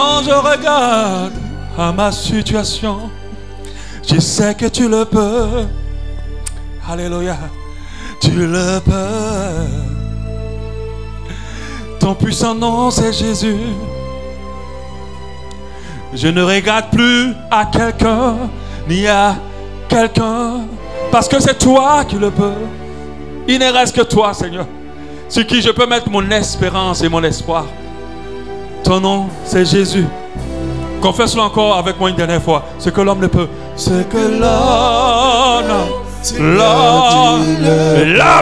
Quand je regarde à ma situation, je sais que tu le peux. Alléluia. Tu le peux. Ton puissant nom, c'est Jésus. Je ne regarde plus à quelqu'un, ni à quelqu'un, parce que c'est toi qui le peux. Il ne reste que toi, Seigneur, sur qui je peux mettre mon espérance et mon espoir. Ton nom, c'est Jésus. Confesse-le encore avec moi une dernière fois. Ce que l'homme ne peut. Ce que l'homme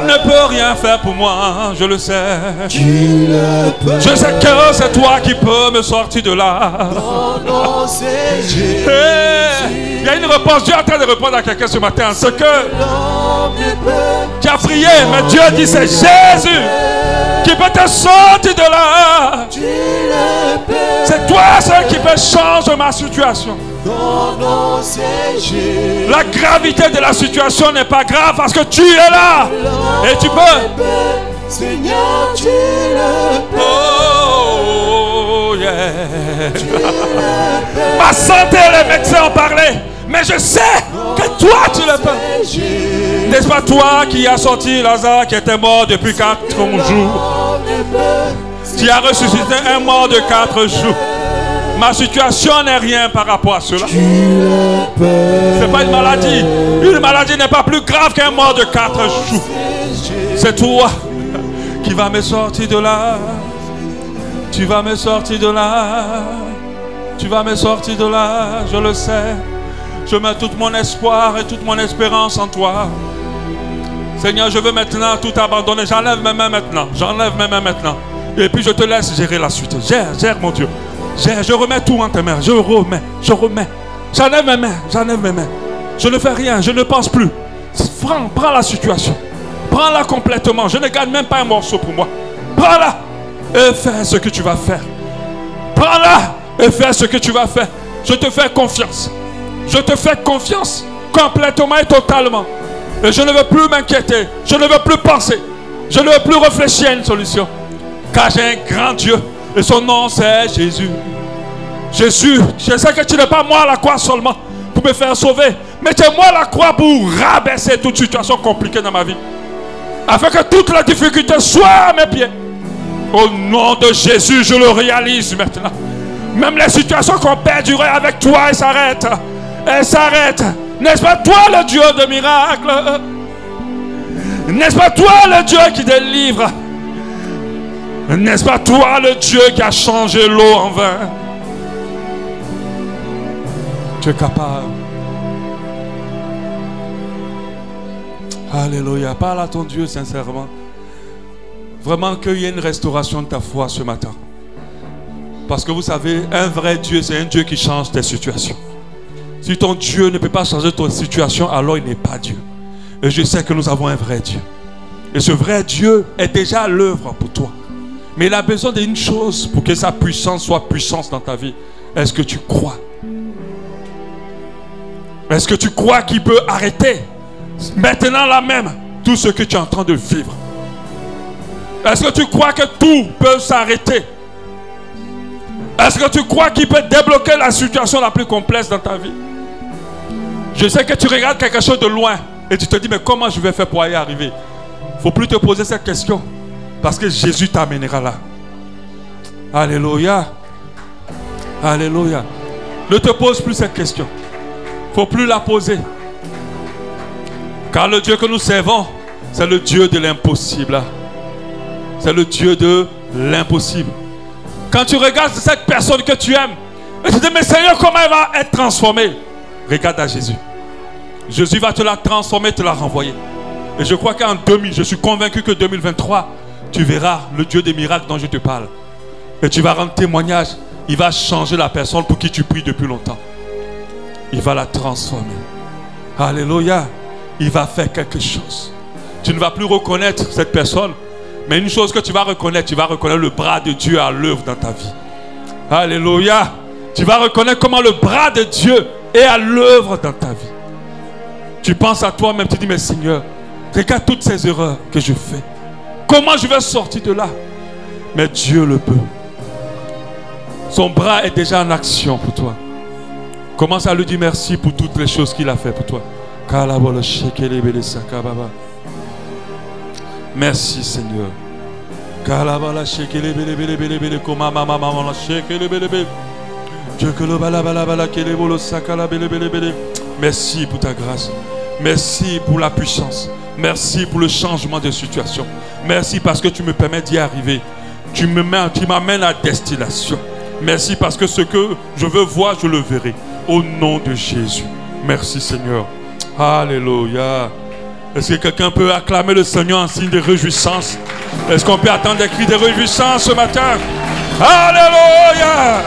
ne peut rien faire pour moi. Je le sais. Je sais que c'est toi qui peux me sortir de là. Il y a une réponse. Dieu est en train de répondre à quelqu'un ce matin. Ce que tu as prié, mais Dieu dit c'est Jésus qui peut te sortir de là. C'est toi seul qui peut changer ma situation. La gravité de la situation n'est pas grave parce que tu es là. Et tu peux. Seigneur, tu le peux. Oh, yeah. Ma santé, les médecins ont parlé. Mais je sais que toi, tu le peux. N'est-ce pas toi qui as sorti Lazare qui était mort depuis 4 jours? Tu as ressuscité un mort de 4 jours. Ma situation n'est rien par rapport à cela. C'est pas une maladie. Une maladie n'est pas plus grave qu'un mort de 4 jours. C'est toi qui vas me sortir de là. Tu vas me sortir de là. Tu vas me sortir de là. Je le sais. Je mets tout mon espoir et toute mon espérance en toi. Seigneur, je veux maintenant tout abandonner. J'enlève mes mains maintenant. J'enlève mes mains maintenant. Et puis je te laisse gérer la suite. Gère mon Dieu. Je remets tout en tes mains. Je remets. J'enlève mes mains. Je ne fais rien. Je ne pense plus. Prends la situation. Prends-la complètement. Je ne garde même pas un morceau pour moi. Prends-la et fais ce que tu vas faire. Prends-la et fais ce que tu vas faire. Je te fais confiance. Je te fais confiance complètement et totalement. Et je ne veux plus m'inquiéter. Je ne veux plus penser. Je ne veux plus réfléchir à une solution. Car j'ai un grand Dieu. Et son nom c'est Jésus. Jésus, je sais que tu n'es pas moi à la croix seulement pour me faire sauver. Mais tu es moi à la croix pour rabaisser toute situation compliquée dans ma vie. Afin que toute la difficulté soit à mes pieds. Au nom de Jésus, je le réalise maintenant. Même les situations qu'on perdurait avec toi, elles s'arrêtent. Elles s'arrêtent. N'est-ce pas toi le Dieu de miracles? N'est-ce pas toi le Dieu qui délivre? N'est-ce pas toi le Dieu qui a changé l'eau en vin? Tu es capable. Alléluia. Parle à ton Dieu sincèrement. Vraiment qu'il y ait une restauration de ta foi ce matin. Parce que vous savez, un vrai Dieu, c'est un Dieu qui change tes situations. Si ton Dieu ne peut pas changer ton situation, alors il n'est pas Dieu. Et je sais que nous avons un vrai Dieu. Et ce vrai Dieu est déjà à l'œuvre pour toi. Mais il a besoin d'une chose pour que sa puissance soit puissance dans ta vie. Est-ce que tu crois? Est-ce que tu crois qu'il peut arrêter maintenant là même tout ce que tu es en train de vivre? Est-ce que tu crois que tout peut s'arrêter? Est-ce que tu crois qu'il peut débloquer la situation la plus complexe dans ta vie? Je sais que tu regardes quelque chose de loin et tu te dis mais comment je vais faire pour y arriver? Il ne faut plus te poser cette question parce que Jésus t'amènera là. Alléluia. Alléluia. Ne te pose plus cette question. Il ne faut plus la poser. Car le Dieu que nous servons, c'est le Dieu de l'impossible. C'est le Dieu de l'impossible. Quand tu regardes cette personne que tu aimes, et tu te dis, mais Seigneur, comment elle va être transformée? Regarde à Jésus. Jésus va te la transformer, te la renvoyer. Et je crois qu'en 2000, je suis convaincu que 2023, tu verras le Dieu des miracles dont je te parle. Et tu vas rendre témoignage. Il va changer la personne pour qui tu pries depuis longtemps. Il va la transformer. Alléluia. Il va faire quelque chose. Tu ne vas plus reconnaître cette personne. Mais une chose que tu vas reconnaître le bras de Dieu à l'œuvre dans ta vie. Alléluia. Tu vas reconnaître comment le bras de Dieu est à l'œuvre dans ta vie. Tu penses à toi-même, tu dis, mais Seigneur, regarde toutes ces erreurs que je fais. Comment je vais sortir de là? Mais Dieu le peut. Son bras est déjà en action pour toi. Commence à lui dire merci pour toutes les choses qu'il a fait pour toi. Merci Seigneur. Merci pour ta grâce. Merci pour la puissance. Merci pour le changement de situation. Merci parce que tu me permets d'y arriver. Tu m'amènes à destination. Merci parce que ce que je veux voir, je le verrai. Au nom de Jésus. Merci Seigneur. Alléluia. Est-ce que quelqu'un peut acclamer le Seigneur en signe de réjouissance? Est-ce qu'on peut attendre des cris de réjouissance ce matin? Alléluia.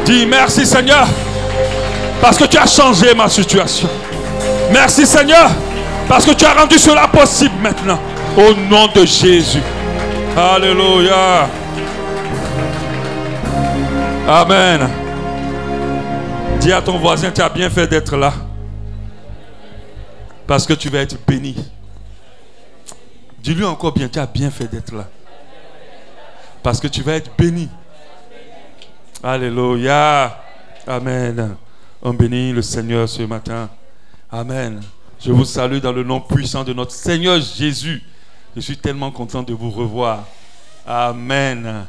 Dis merci Seigneur parce que tu as changé ma situation. Merci Seigneur parce que tu as rendu cela possible maintenant. Au nom de Jésus. Alléluia. Amen. Dis à ton voisin, tu as bien fait d'être là. Parce que tu vas être béni. Dis-lui encore bien, tu as bien fait d'être là. Parce que tu vas être béni. Alléluia. Amen. On bénit le Seigneur ce matin. Amen. Je vous salue dans le nom puissant de notre Seigneur Jésus. Je suis tellement content de vous revoir. Amen.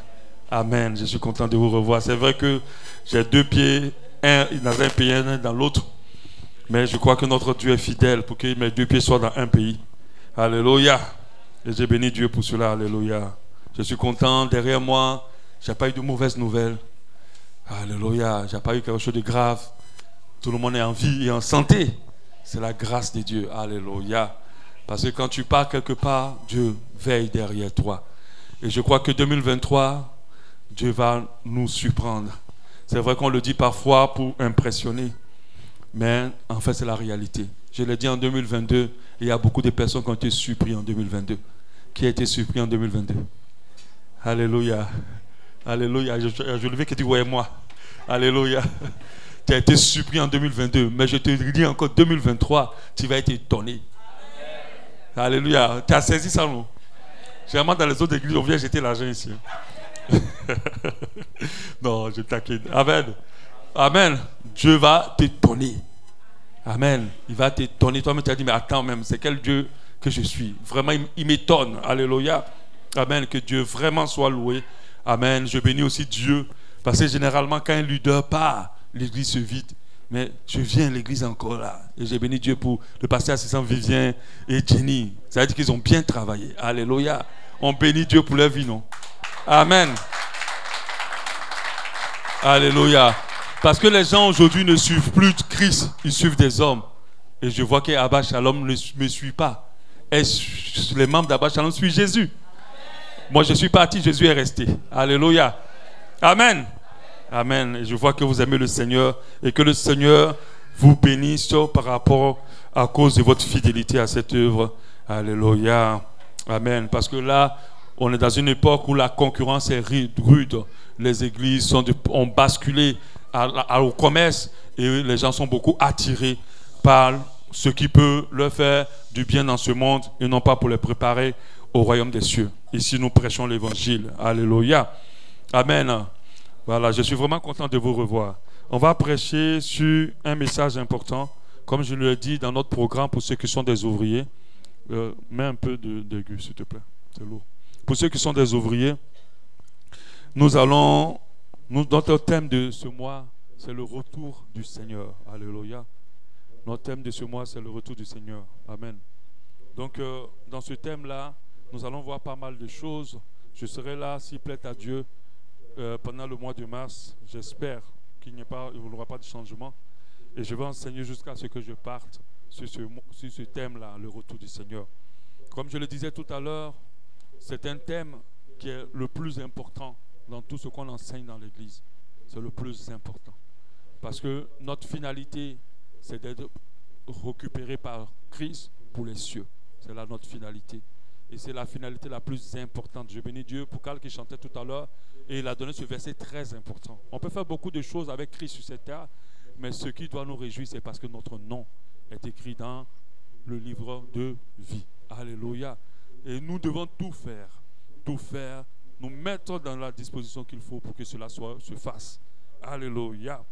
Amen. Je suis content de vous revoir. C'est vrai que j'ai deux pieds, un dans un pays, un dans l'autre. Mais je crois que notre Dieu est fidèle pour que mes deux pieds soient dans un pays. Alléluia. Et j'ai béni Dieu pour cela. Alléluia. Je suis content. Derrière moi, je n'ai pas eu de mauvaises nouvelles. Alléluia. Je n'ai pas eu quelque chose de grave. Tout le monde est en vie et en santé. C'est la grâce de Dieu. Alléluia. Parce que quand tu pars quelque part, Dieu veille derrière toi. Et je crois que 2023, Dieu va nous surprendre. C'est vrai qu'on le dit parfois pour impressionner. Mais en fait, c'est la réalité. Je l'ai dit en 2022, il y a beaucoup de personnes qui ont été surpris en 2022. Qui a été surpris en 2022? Alléluia. Alléluia. Je le veux que tu voyais moi. Alléluia. Tu as été surpris en 2022. Mais je te dis encore 2023, tu vas être étonné. Alléluia. Tu as saisi ça, non? Généralement, dans les autres églises, on vient jeter l'argent ici. Non, je taquine. Amen. Amen. Dieu va t'étonner. Amen. Il va t'étonner. Toi-même, tu as dit, mais attends même, c'est quel Dieu que je suis? Vraiment, il m'étonne. Alléluia. Amen. Que Dieu vraiment soit loué. Amen. Je bénis aussi Dieu. Parce que généralement, quand un leader part, l'église se vide. Mais je viens, l'église est encore là. Et j'ai béni Dieu pour le pasteur assistant Vivien et Jenny. Ça veut dire qu'ils ont bien travaillé. Alléluia. On bénit Dieu pour leur vie, non? Amen. Alléluia. Parce que les gens aujourd'hui ne suivent plus Christ, ils suivent des hommes. Et je vois qu'Abba Shalom ne me suit pas. Et les membres d'Abba Shalom suivent Jésus. Moi je suis parti, Jésus est resté. Alléluia. Amen. Amen. Et je vois que vous aimez le Seigneur et que le Seigneur vous bénisse par rapport à cause de votre fidélité à cette œuvre. Alléluia. Amen. Parce que là, on est dans une époque où la concurrence est rude. Les églises ont basculé au commerce et les gens sont beaucoup attirés par ce qui peut leur faire du bien dans ce monde et non pas pour les préparer au royaume des cieux. Ici, nous prêchons l'évangile. Alléluia. Amen. Voilà, je suis vraiment content de vous revoir. On va prêcher sur un message important. Comme je l'ai dit dans notre programme, pour ceux qui sont des ouvriers, mets un peu d'aigu, s'il te plaît. C'est lourd. Pour ceux qui sont des ouvriers, notre thème de ce mois, c'est le retour du Seigneur. Alléluia. Notre thème de ce mois, c'est le retour du Seigneur. Amen. Donc, dans ce thème-là, nous allons voir pas mal de choses. Je serai là, s'il plaît à Dieu, pendant le mois de mars. J'espère qu'il n'y aura pas de changement. Et je vais enseigner jusqu'à ce que je parte sur ce thème-là, le retour du Seigneur. Comme je le disais tout à l'heure, c'est un thème qui est le plus important dans tout ce qu'on enseigne dans l'Église. C'est le plus important. Parce que notre finalité, c'est d'être récupéré par Christ pour les cieux. C'est là notre finalité. Et c'est la finalité la plus importante. Je bénis Dieu pour Carl qui chantait tout à l'heure. Et il a donné ce verset très important. On peut faire beaucoup de choses avec Christ sur cette terre. Mais ce qui doit nous réjouir, c'est parce que notre nom est écrit dans le livre de vie. Alléluia. Et nous devons tout faire, nous mettre dans la disposition qu'il faut pour que cela se fasse. Alléluia.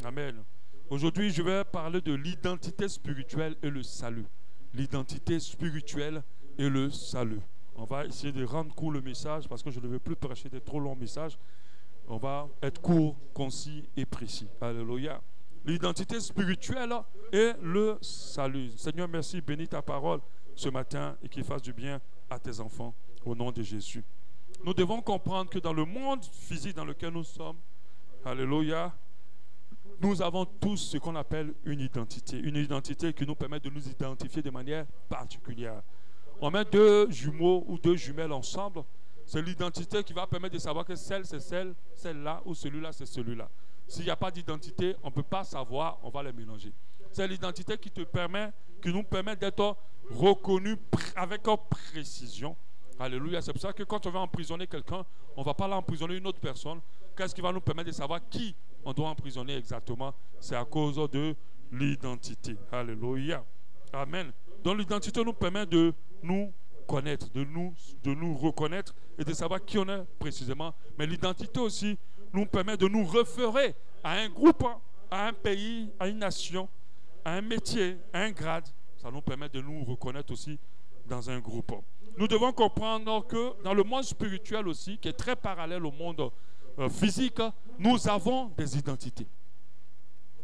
Amen. Aujourd'hui, je vais parler de l'identité spirituelle et le salut. L'identité spirituelle et le salut. On va essayer de rendre court le message parce que je ne veux plus prêcher des trop longs messages. On va être court, concis et précis. Alléluia. L'identité spirituelle et le salut. Seigneur, merci, bénis ta parole ce matin et qu'il fasse du bien à tes enfants au nom de Jésus. Nous devons comprendre que dans le monde physique dans lequel nous sommes, alléluia, nous avons tous ce qu'on appelle une identité qui nous permet de nous identifier de manière particulière. On met deux jumeaux ou deux jumelles ensemble, c'est l'identité qui va permettre de savoir que celle c'est celle-là ou celui-là c'est celui-là. S'il n'y a pas d'identité, on ne peut pas savoir, on va les mélanger. C'est l'identité qui nous permet d'être reconnus avec précision. Alléluia. C'est pour ça que quand on va emprisonner quelqu'un, on ne va pas l'emprisonner une autre personne. Qu'est-ce qui va nous permettre de savoir qui on doit emprisonner exactement? C'est à cause de l'identité. Alléluia. Amen. Donc l'identité nous permet de nous connaître, de nous reconnaître et de savoir qui on est précisément. Mais l'identité aussi nous permet de nous référer à un groupe, à un pays, à une nation, à un métier, à un grade. Ça nous permet de nous reconnaître aussi dans un groupe. Nous devons comprendre que dans le monde spirituel aussi, qui est très parallèle au monde physique, nous avons des identités.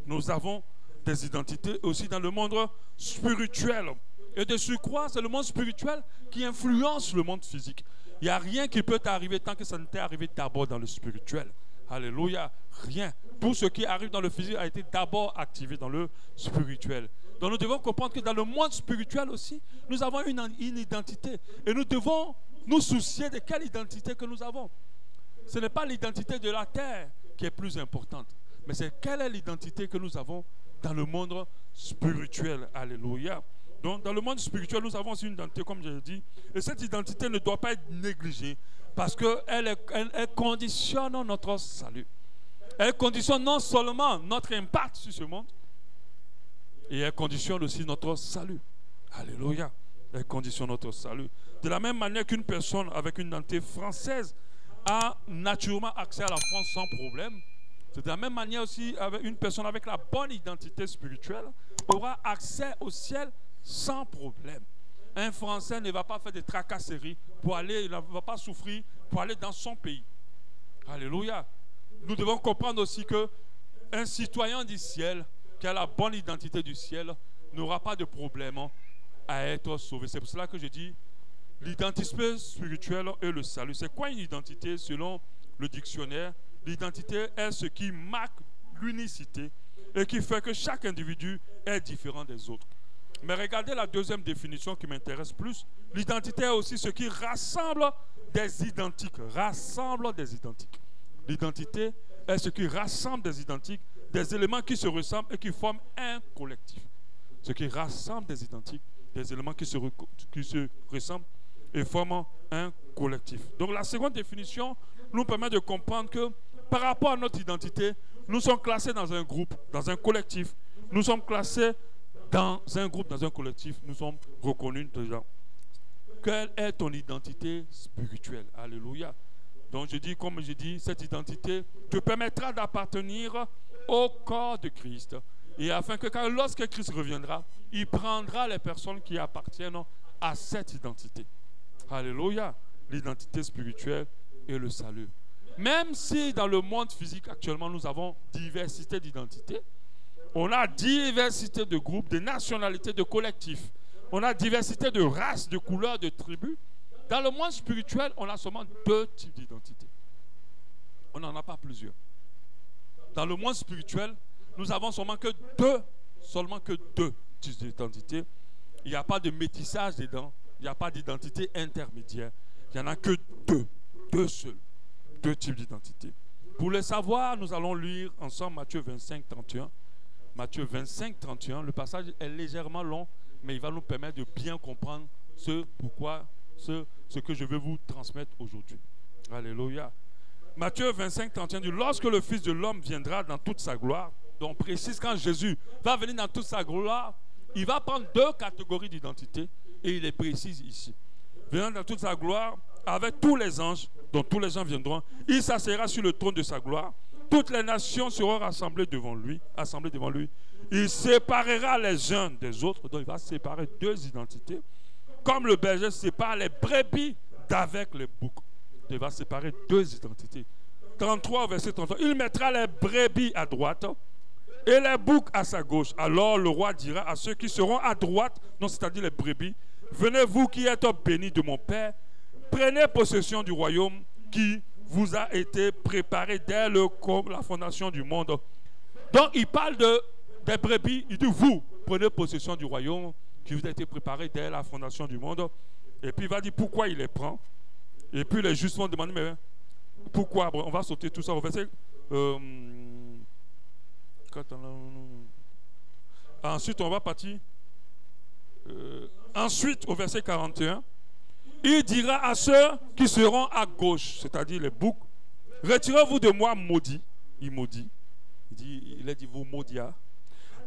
Nous avons des identités aussi dans le monde spirituel. Et de surcroît, c'est le monde spirituel qui influence le monde physique. Il n'y a rien qui peut t'arriver tant que ça ne t'est arrivé d'abord dans le spirituel. Alléluia, rien. Tout ce qui arrive dans le physique a été d'abord activé dans le spirituel. Donc nous devons comprendre que dans le monde spirituel aussi, nous avons une identité. Et nous devons nous soucier de quelle identité que nous avons. Ce n'est pas l'identité de la terre qui est plus importante, mais c'est quelle est l'identité que nous avons dans le monde spirituel. Alléluia. Donc dans le monde spirituel, nous avons aussi une identité, comme je l'ai dit. Et cette identité ne doit pas être négligée parce qu'elle conditionne notre salut. Elle conditionne non seulement notre impact sur ce monde, et elle conditionne aussi notre salut. Alléluia. Elle conditionne notre salut. De la même manière qu'une personne avec une identité française a naturellement accès à la France sans problème, c'est de la même manière aussi avec une personne avec la bonne identité spirituelle aura accès au ciel sans problème. Un Français ne va pas faire des tracasseries pour aller, il ne va pas souffrir pour aller dans son pays. Alléluia. Nous devons comprendre aussi que un citoyen du ciel qui a la bonne identité du ciel n'aura pas de problème à être sauvé. C'est pour cela que je dis l'identité spirituelle et le salut. C'est quoi une identité selon le dictionnaire? L'identité est ce qui marque l'unicité et qui fait que chaque individu est différent des autres. Mais regardez la deuxième définition qui m'intéresse plus. L'identité est aussi ce qui rassemble des identiques. Rassemble des identiques. L'identité est ce qui rassemble des identiques, des éléments qui se ressemblent et qui forment un collectif. Ce qui rassemble des identiques, des éléments qui se ressemblent et forment un collectif. Donc la seconde définition nous permet de comprendre que par rapport à notre identité, nous sommes classés dans un groupe, dans un collectif. Nous sommes classés dans un groupe, dans un collectif. Nous sommes reconnus déjà. Quelle est ton identité spirituelle? Alléluia. Donc je dis, comme je dis, cette identité te permettra d'appartenir au corps de Christ. Et afin que lorsque Christ reviendra, il prendra les personnes qui appartiennent à cette identité. Alléluia. L'identité spirituelle et le salut. Même si dans le monde physique actuellement nous avons diversité d'identités, on a diversité de groupes, de nationalités, de collectifs, on a diversité de races, de couleurs, de tribus. Dans le monde spirituel, on a seulement deux types d'identités. On n'en a pas plusieurs. Dans le monde spirituel, nous avons seulement que deux types d'identités. Il n'y a pas de métissage dedans. Il n'y a pas d'identité intermédiaire. Il n'y en a que deux seuls. Deux types d'identité. Pour le savoir, nous allons lire ensemble Matthieu 25, 31. Matthieu 25, 31. Le passage est légèrement long, mais il va nous permettre de bien comprendre ce que je veux vous transmettre aujourd'hui. Alléluia. Matthieu 25, 31 dit: lorsque le Fils de l'homme viendra dans toute sa gloire, donc on précise quand Jésus va venir dans toute sa gloire, il va prendre deux catégories d'identité et il les précise ici. venant dans toute sa gloire, avec tous les anges, dont tous les anges viendront. Il s'asseyra sur le trône de sa gloire. Toutes les nations seront rassemblées devant lui. Il séparera les uns des autres. Donc il va séparer deux identités. Comme le berger sépare les brebis d'avec les boucs. Il va séparer deux identités. 33, verset 33. Il mettra les brebis à droite et les boucs à sa gauche. Alors le roi dira à ceux qui seront à droite, non, c'est-à-dire les brebis, venez vous qui êtes bénis de mon Père, prenez possession du royaume qui vous a été préparé dès la fondation du monde. Donc il parle des brebis, il dit vous prenez possession du royaume qui vous a été préparé dès la fondation du monde. Et puis il va dire pourquoi il les prend. Et puis les justes vont demander mais pourquoi. Bon, on va sauter tout ça au verset. Ensuite on va partir. Ensuite au verset 41. Il dira à ceux qui seront à gauche, c'est-à-dire les boucs, retirez-vous de moi maudit. Il maudit. Il a dit vous maudia.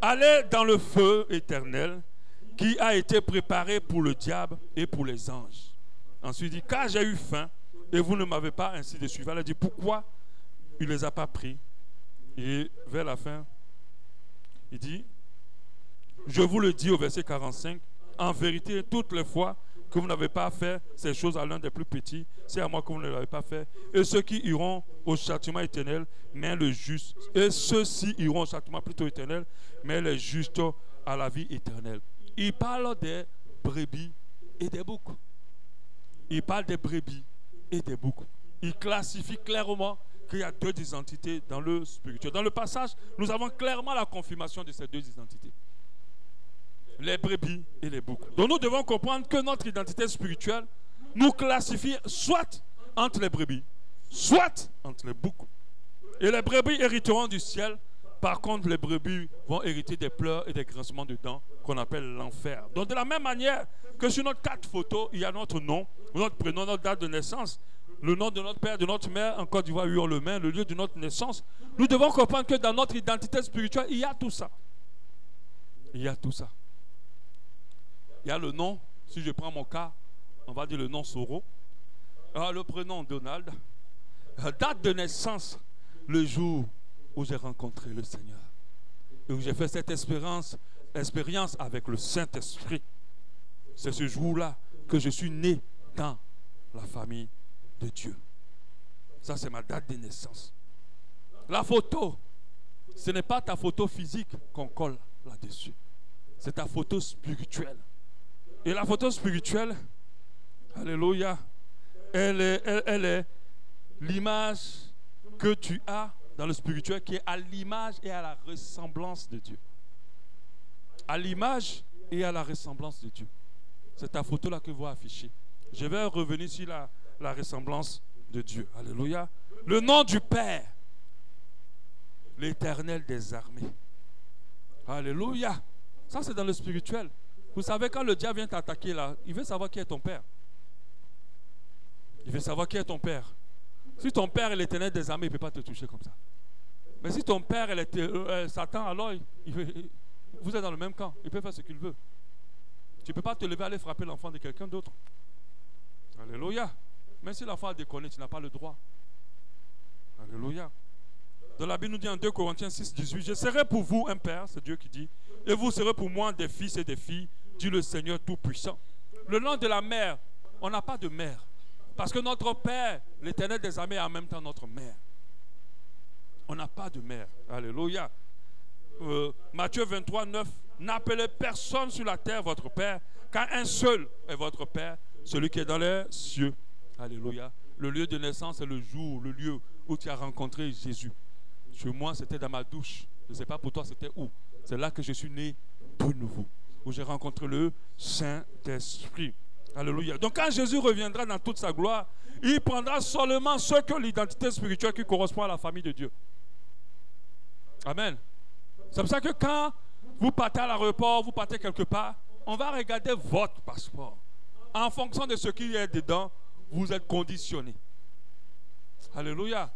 Allez dans le feu éternel qui a été préparé pour le diable et pour les anges. Ensuite il dit car j'ai eu faim et vous ne m'avez pas ainsi de suivre. Il a dit pourquoi il ne les a pas pris. Et vers la fin il dit je vous le dis au verset 45, en vérité toutes les fois que vous n'avez pas fait ces choses à l'un des plus petits, c'est à moi que vous ne l'avez pas fait. Et ceux qui iront au châtiment éternel, mais le juste. Et ceux-ci iront au châtiment plutôt éternel, mais les justes à la vie éternelle. Il parle des brebis et des boucs. Il parle des brebis et des boucs. Il classifie clairement qu'il y a deux identités dans le spirituel. Dans le passage, nous avons clairement la confirmation de ces deux identités. Les brebis et les boucs. Donc nous devons comprendre que notre identité spirituelle nous classifie soit entre les brebis, soit entre les boucs. Et les brebis hériteront du ciel. Par contre, les brebis vont hériter des pleurs et des grincements de dents qu'on appelle l'enfer. Donc de la même manière que sur notre carte photo, il y a notre nom, notre prénom, notre date de naissance, le nom de notre père, de notre mère, en Côte d'Ivoire, on le met, le lieu de notre naissance. Nous devons comprendre que dans notre identité spirituelle, il y a tout ça. Il y a tout ça. Il y a le nom, si je prends mon cas, on va dire le nom Soro. Le prénom Donald. Date de naissance, le jour où j'ai rencontré le Seigneur. Et où j'ai fait cette expérience avec le Saint-Esprit. C'est ce jour-là que je suis né dans la famille de Dieu. Ça, c'est ma date de naissance. La photo, ce n'est pas ta photo physique qu'on colle là-dessus. C'est ta photo spirituelle. Et la photo spirituelle, alléluia, elle est l'image que tu as dans le spirituel qui est à l'image et à la ressemblance de Dieu. À l'image et à la ressemblance de Dieu. C'est ta photo là que vous affichez. Je vais revenir sur la ressemblance de Dieu. Alléluia. Le nom du Père, l'Éternel des armées. Alléluia. Ça c'est dans le spirituel. Vous savez, quand le diable vient t'attaquer là, il veut savoir qui est ton père. Il veut savoir qui est ton père. Si ton père est l'Éternel des armées, il ne peut pas te toucher comme ça. Mais si ton père est Satan, alors vous êtes dans le même camp. Il peut faire ce qu'il veut. Tu ne peux pas te lever et aller frapper l'enfant de quelqu'un d'autre. Alléluia. Même si l'enfant a déconné, tu n'as pas le droit. Alléluia. Dans la Bible nous dit en 2 Corinthiens 6, 18, je serai pour vous un père, c'est Dieu qui dit, et vous serez pour moi des fils et des filles, dit le Seigneur Tout-Puissant. Le nom de la mère, on n'a pas de mère. Parce que notre Père, l'Éternel des armées, est en même temps notre mère. On n'a pas de mère. Alléluia. Matthieu 23, 9, n'appelez personne sur la terre votre Père, car un seul est votre Père, celui qui est dans les cieux. Alléluia. Le lieu de naissance, c'est le jour, le lieu où tu as rencontré Jésus. Chez moi, c'était dans ma douche. Je ne sais pas pour toi, c'était où. C'est là que je suis né de nouveau. Où j'ai rencontré le Saint-Esprit. Alléluia. Donc quand Jésus reviendra dans toute sa gloire, il prendra seulement ceux qui ont l'identité spirituelle qui correspond à la famille de Dieu. Amen. C'est pour ça que quand vous partez à l'aéroport, vous partez quelque part, on va regarder votre passeport. En fonction de ce qu'il y a dedans, vous êtes conditionné. Alléluia.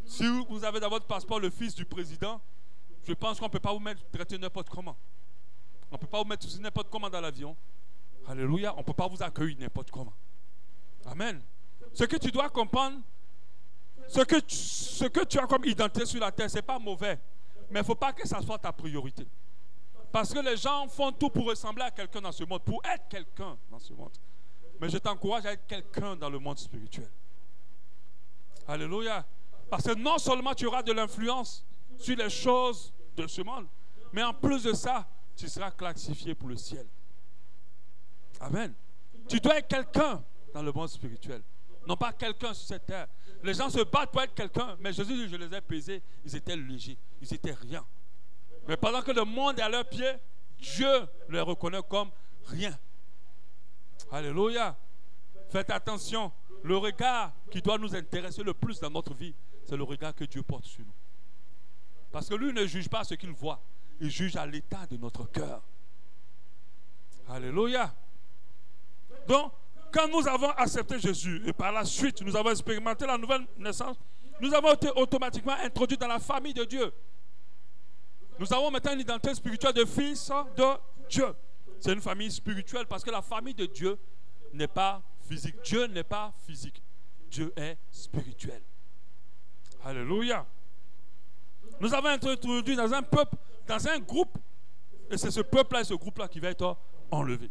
Si vous avez dans votre passeport le fils du président, je pense qu'on ne peut pas vous mettre traiter n'importe comment. On ne peut pas vous mettre n'importe comment dans l'avion. Alléluia. On ne peut pas vous accueillir n'importe comment. Amen. Ce que tu dois comprendre, ce que tu as comme identité sur la terre, ce n'est pas mauvais. Mais il ne faut pas que ça soit ta priorité. Parce que les gens font tout pour ressembler à quelqu'un dans ce monde, pour être quelqu'un dans ce monde. Mais je t'encourage à être quelqu'un dans le monde spirituel. Alléluia. Parce que non seulement tu auras de l'influence sur les choses de ce monde, mais en plus de ça, tu seras classifié pour le ciel. Amen. Tu dois être quelqu'un dans le monde spirituel. Non pas quelqu'un sur cette terre. Les gens se battent pour être quelqu'un, mais Jésus dit, je les ai pesés, ils étaient légers, ils étaient rien. Mais pendant que le monde est à leurs pieds, Dieu les reconnaît comme rien. Alléluia. Faites attention. Le regard qui doit nous intéresser le plus dans notre vie, c'est le regard que Dieu porte sur nous. Parce que lui ne juge pas ce qu'il voit. Il juge à l'état de notre cœur. Alléluia. Donc, quand nous avons accepté Jésus et par la suite, nous avons expérimenté la nouvelle naissance, nous avons été automatiquement introduits dans la famille de Dieu. Nous avons maintenant une identité spirituelle de fils de Dieu. C'est une famille spirituelle parce que la famille de Dieu n'est pas physique. Dieu n'est pas physique. Dieu est spirituel. Alléluia. Nous avons été introduits dans un peuple, dans un groupe. Et c'est ce peuple-là et ce groupe-là qui va être enlevé.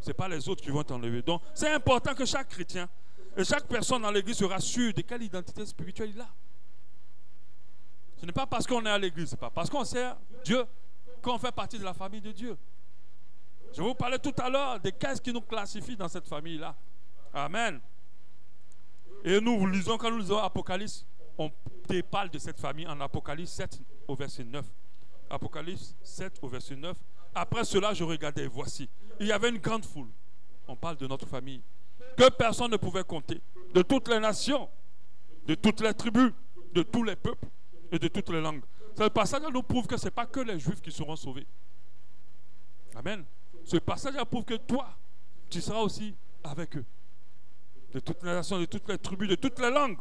Ce n'est pas les autres qui vont être enlevés. Donc, c'est important que chaque chrétien et chaque personne dans l'église se rassure de quelle identité spirituelle il a. Ce n'est pas parce qu'on est à l'église, c'est pas parce qu'on sert Dieu qu'on fait partie de la famille de Dieu. Je vous parlais tout à l'heure de qu'est-ce qui nous classifie dans cette famille-là. Amen. Et nous lisons, quand nous lisons Apocalypse, on parle de cette famille en Apocalypse 7 au verset 9. Apocalypse 7 au verset 9. Après cela, je regardais, voici, il y avait une grande foule. On parle de notre famille. Que personne ne pouvait compter. De toutes les nations, de toutes les tribus, de tous les peuples et de toutes les langues. Ce passage nous prouve que ce n'est pas que les Juifs qui seront sauvés. Amen. Ce passage prouve que toi, tu seras aussi avec eux. De toutes les nations, de toutes les tribus, de toutes les langues.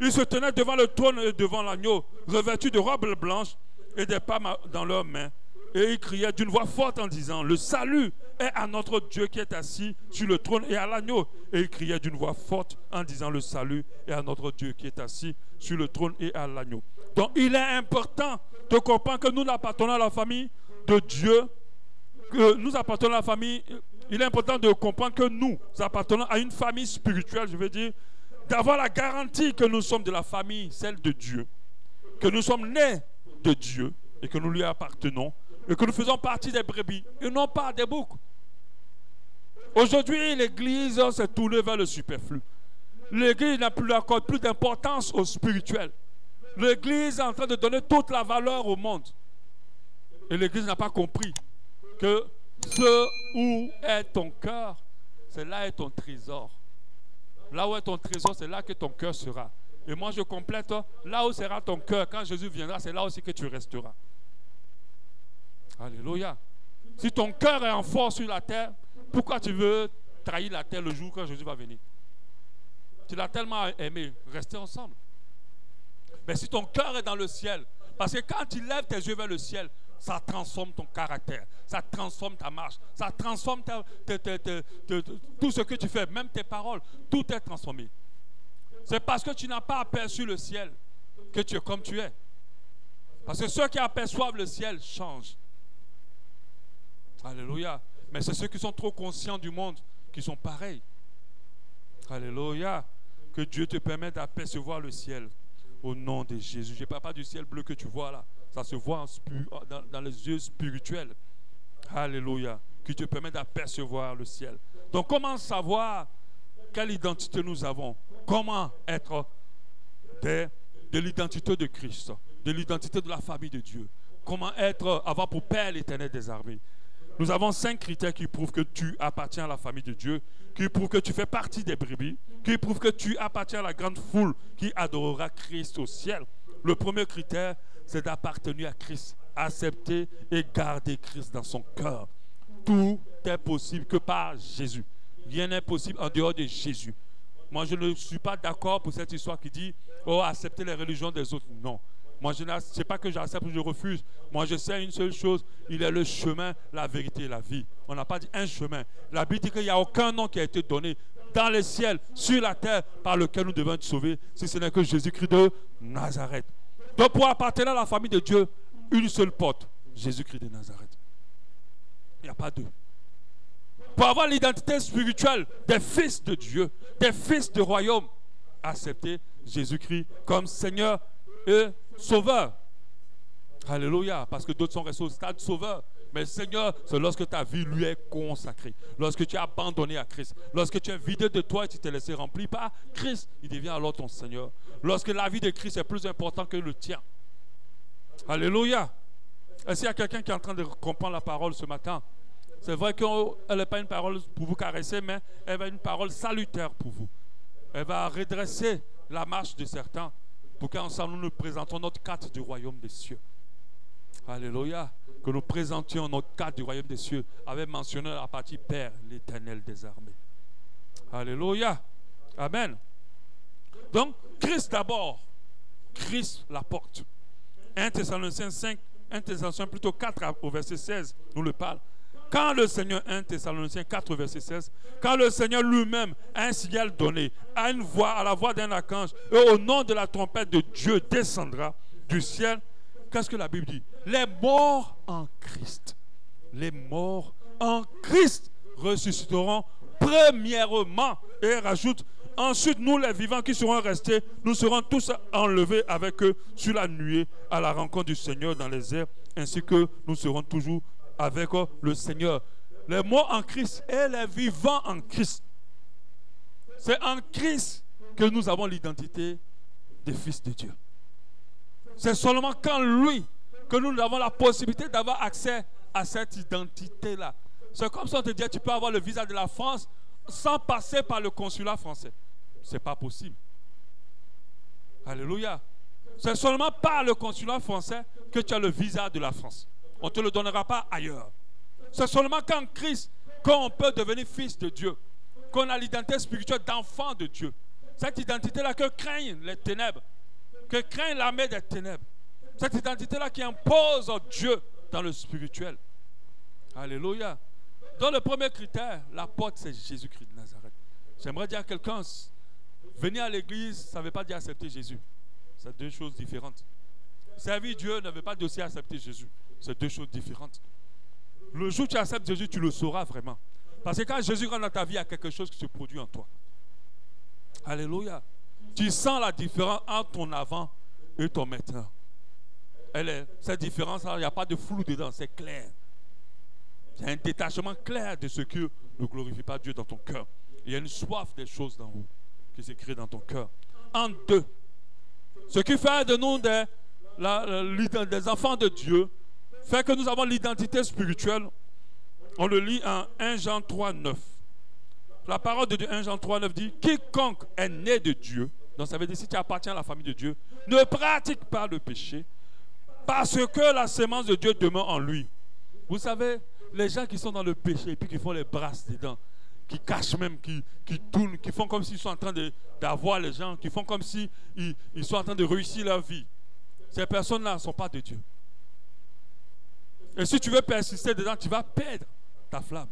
Ils se tenaient devant le trône et devant l'agneau, revêtus de robes blanches et des palmes dans leurs mains. Et ils criaient d'une voix forte en disant, le salut est à notre Dieu qui est assis sur le trône et à l'agneau. Et ils criaient d'une voix forte en disant, le salut est à notre Dieu qui est assis sur le trône et à l'agneau. Donc il est important de comprendre que nous appartenons à la famille de Dieu. Que nous appartenons à la famille. Il est important de comprendre que nous appartenons à une famille spirituelle, je veux dire, d'avoir la garantie que nous sommes de la famille, celle de Dieu. Que nous sommes nés de Dieu et que nous lui appartenons. Et que nous faisons partie des brebis et non pas des boucs. Aujourd'hui, l'Église s'est tournée vers le superflu. L'Église n'a plus accorde plus d'importance au spirituel. L'Église est en train de donner toute la valeur au monde. Et l'Église n'a pas compris que ce où est ton cœur, c'est là est ton trésor. Là où est ton trésor, c'est là que ton cœur sera. Et moi, je complète, là où sera ton cœur, quand Jésus viendra, c'est là aussi que tu resteras. Alléluia. Si ton cœur est en force sur la terre, pourquoi tu veux trahir la terre le jour quand Jésus va venir? Tu l'as tellement aimé, restez ensemble. Mais si ton cœur est dans le ciel, parce que quand tu lèves tes yeux vers le ciel, ça transforme ton caractère, ça transforme ta marche, ça transforme tout ce que tu fais, même tes paroles, tout est transformé. C'est parce que tu n'as pas aperçu le ciel que tu es comme tu es. Parce que ceux qui aperçoivent le ciel changent. Alléluia. Mais c'est ceux qui sont trop conscients du monde qui sont pareils. Alléluia. Que Dieu te permette d'apercevoir le ciel au nom de Jésus. Je ne parle pas du ciel bleu que tu vois là. Ça se voit dans les yeux spirituels. Alléluia. Qui te permet d'apercevoir le ciel. Donc comment savoir quelle identité nous avons? Comment être de l'identité de Christ, de l'identité de la famille de Dieu? Comment avoir pour Père l'Éternel des armées? Nous avons 5 critères qui prouvent que tu appartiens à la famille de Dieu, qui prouvent que tu fais partie des brebis, qui prouvent que tu appartiens à la grande foule qui adorera Christ au ciel. Le premier critère, c'est d'appartenir à Christ, accepter et garder Christ dans son cœur. Tout est possible que par Jésus. Rien n'est possible en dehors de Jésus. Moi, je ne suis pas d'accord pour cette histoire qui dit « Oh, accepter les religions des autres ». Non. Moi, ce n'est pas que j'accepte ou je refuse. Moi, je sais une seule chose. Il est le chemin, la vérité et la vie. On n'a pas dit un chemin. La Bible dit qu'il n'y a aucun nom qui a été donné dans les ciels, sur la terre, par lequel nous devons être sauvés, si ce n'est que Jésus-Christ de Nazareth. Donc, pour appartenir à la famille de Dieu, une seule porte, Jésus-Christ de Nazareth. Il n'y a pas deux. Pour avoir l'identité spirituelle des fils de Dieu, des fils du royaume, accepter Jésus-Christ comme Seigneur et Sauveur. Alléluia. Parce que d'autres sont restés au stade Sauveur. Mais le Seigneur, c'est lorsque ta vie lui est consacrée. Lorsque tu es abandonné à Christ. Lorsque tu es vidé de toi et tu t'es laissé remplir par Christ, il devient alors ton Seigneur. Lorsque la vie de Christ est plus importante que le tien. Alléluia. Est-ce qu'il y a quelqu'un qui est en train de comprendre la parole ce matin? C'est vrai qu'elle n'est pas une parole pour vous caresser, mais elle va être une parole salutaire pour vous. Elle va redresser la marche de certains pour qu'ensemble nous présentons notre carte du royaume des cieux. Alléluia. Que nous présentions notre carte du royaume des cieux avec mentionné la partie Père, l'Éternel des armées. Alléluia. Amen. Donc, Christ d'abord. Christ la porte. 1 Thessaloniciens 5, 1 Thessaloniciens plutôt 4 au verset 16 nous le parle. Quand le Seigneur, 1 Thessaloniciens 4 verset 16, quand le Seigneur lui-même a un signal donné, à une voix, à la voix d'un archange, et au nom de la trompette de Dieu descendra du ciel. Qu'est-ce que la Bible dit? Les morts en Christ. Les morts en Christ ressusciteront premièrement. Et rajoute, ensuite nous les vivants qui seront restés, nous serons tous enlevés avec eux sur la nuée à la rencontre du Seigneur dans les airs, ainsi que nous serons toujours avec le Seigneur. Les morts en Christ et les vivants en Christ. C'est en Christ que nous avons l'identité des fils de Dieu. C'est seulement quand lui que nous avons la possibilité d'avoir accès à cette identité-là. C'est comme si on te dit, tu peux avoir le visa de la France sans passer par le consulat français. Ce n'est pas possible. Alléluia. C'est seulement par le consulat français que tu as le visa de la France. On ne te le donnera pas ailleurs. C'est seulement qu'en Christ qu'on peut devenir fils de Dieu, qu'on a l'identité spirituelle d'enfant de Dieu. Cette identité-là que craignent les ténèbres, que craint l'armée des ténèbres. Cette identité-là qui impose Dieu dans le spirituel. Alléluia. Dans le premier critère, la porte, c'est Jésus-Christ de Nazareth. J'aimerais dire à quelqu'un, venir à l'église, ça ne veut pas dire accepter Jésus. C'est deux choses différentes. Servir Dieu ne veut pas dire aussi accepter Jésus. C'est deux choses différentes. Le jour où tu acceptes Jésus, tu le sauras vraiment. Parce que quand Jésus rentre dans ta vie, il y a quelque chose qui se produit en toi. Alléluia. Tu sens la différence entre ton avant et ton maintenant. Cette différence, il n'y a pas de flou dedans, c'est clair. Il y a un détachement clair de ce qui ne glorifie pas Dieu dans ton cœur. Il y a une soif des choses d'en haut qui s'écrit dans ton cœur. En deux, ce qui fait de nous des enfants de Dieu, fait que nous avons l'identité spirituelle. On le lit en 1 Jean 3, 9. La parole de Dieu, 1 Jean 3, 9 dit, quiconque est né de Dieu, donc ça veut dire si tu appartiens à la famille de Dieu, ne pratique pas le péché, parce que la sémence de Dieu demeure en lui. Vous savez, les gens qui sont dans le péché et puis qui font les brasses dedans, qui cachent même, qui tournent, qui font comme s'ils sont en train d'avoir les gens, qui font comme s'ils sont en train de réussir leur vie. Ces personnes-là ne sont pas de Dieu. Et si tu veux persister dedans, tu vas perdre ta flamme.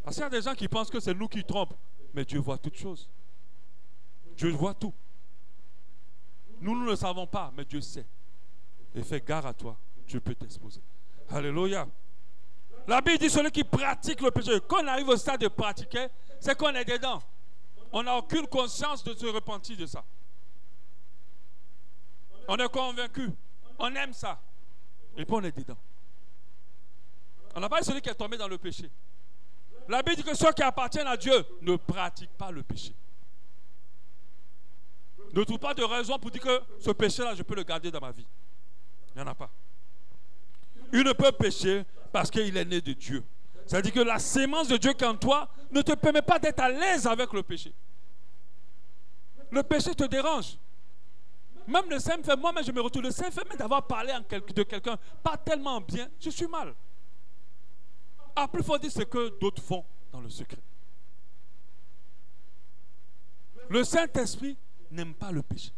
Parce qu'il y a des gens qui pensent que c'est nous qui trompent, mais Dieu voit toutes choses. Dieu voit tout. Nous ne le savons pas, mais Dieu sait. Et fais gare à toi, Dieu peut t'exposer. Alléluia. La Bible dit celui qui pratique le péché. Quand on arrive au stade de pratiquer, c'est qu'on est dedans. On n'a aucune conscience de se repentir de ça. On est convaincu. On aime ça. Et puis on est dedans. On n'a pas dit celui qui est tombé dans le péché. La Bible dit que ceux qui appartiennent à Dieu ne pratiquent pas le péché. Ne trouve pas de raison pour dire que ce péché-là, je peux le garder dans ma vie. Il n'y en a pas. Il ne peut pécher parce qu'il est né de Dieu. C'est-à-dire que la sémence de Dieu qui est en toi ne te permet pas d'être à l'aise avec le péché. Le péché te dérange. Même le Saint fait, moi-même je me retrouve, le Saint fait même d'avoir parlé de quelqu'un pas tellement bien, je suis mal. Ah, plus faut dire ce que d'autres font dans le secret. Le Saint-Esprit n'aime pas le péché.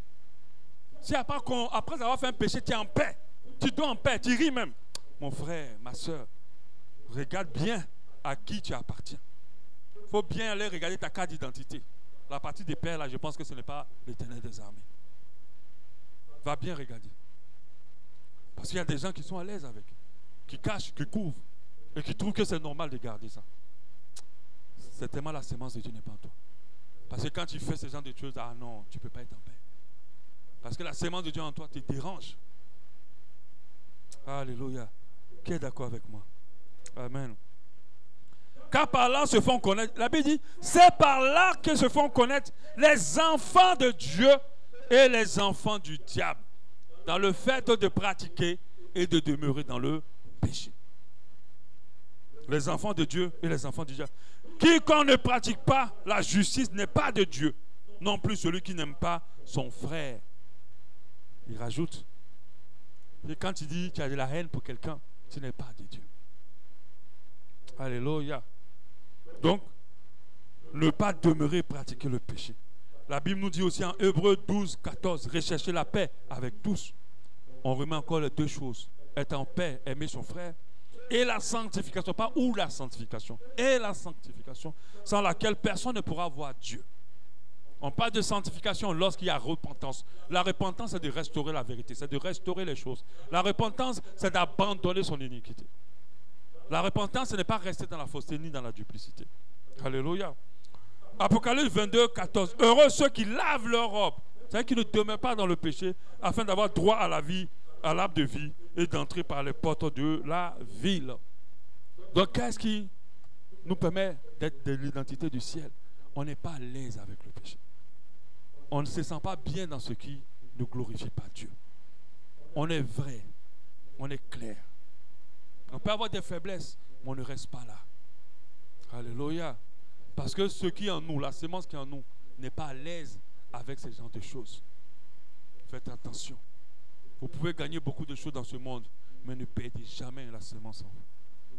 Si après avoir fait un péché, tu es en paix. Tu dors en paix, tu ris même. Mon frère, ma soeur, regarde bien à qui tu appartiens. Il faut bien aller regarder ta carte d'identité. La partie des pères, là, je pense que ce n'est pas l'Éternel des armées. Va bien regarder. Parce qu'il y a des gens qui sont à l'aise avec, qui cachent, qui couvrent, et qui trouvent que c'est normal de garder ça. C'est tellement la sémence de Dieu n'est pas en toi. Parce que quand tu fais ce genre de choses, ah non, tu ne peux pas être en paix. Parce que la sémence de Dieu en toi te dérange. Alléluia. Qui est d'accord avec moi? Amen. Car par là se font connaître, la Bible dit, c'est par là que se font connaître les enfants de Dieu et les enfants du diable, dans le fait de pratiquer et de demeurer dans le péché. Les enfants de Dieu et les enfants du diable. Quiconque ne pratique pas la justice n'est pas de Dieu, non plus celui qui n'aime pas son frère. Il rajoute, et quand tu dis que tu as de la haine pour quelqu'un, ce n'est pas de Dieu. Alléluia. Donc, ne pas demeurer pratiquer le péché. La Bible nous dit aussi en Hébreux 12, 14, rechercher la paix avec tous. On remet encore les deux choses. Être en paix, aimer son frère, et la sanctification, pas ou la sanctification, et la sanctification, sans laquelle personne ne pourra voir Dieu. On parle de sanctification lorsqu'il y a repentance. La repentance, c'est de restaurer la vérité, c'est de restaurer les choses. La repentance, c'est d'abandonner son iniquité. La repentance, ce n'est pas rester dans la fausseté ni dans la duplicité. Alléluia. Apocalypse 22, 14. Heureux ceux qui lavent leur robe, c'est-à-dire qui ne demeurent pas dans le péché, afin d'avoir droit à la vie, à l'arbre de vie, et d'entrer par les portes de la ville. Donc, qu'est-ce qui nous permet d'être de l'identité du ciel? On n'est pas à l'aise avec le péché. On ne se sent pas bien dans ce qui ne glorifie pas Dieu. On est vrai, on est clair. On peut avoir des faiblesses, mais on ne reste pas là. Alléluia. Parce que ce qui est en nous, la sémence qui est en nous, n'est pas à l'aise avec ce genre de choses. Faites attention. Vous pouvez gagner beaucoup de choses dans ce monde, mais ne perdez jamais la sémence en vous.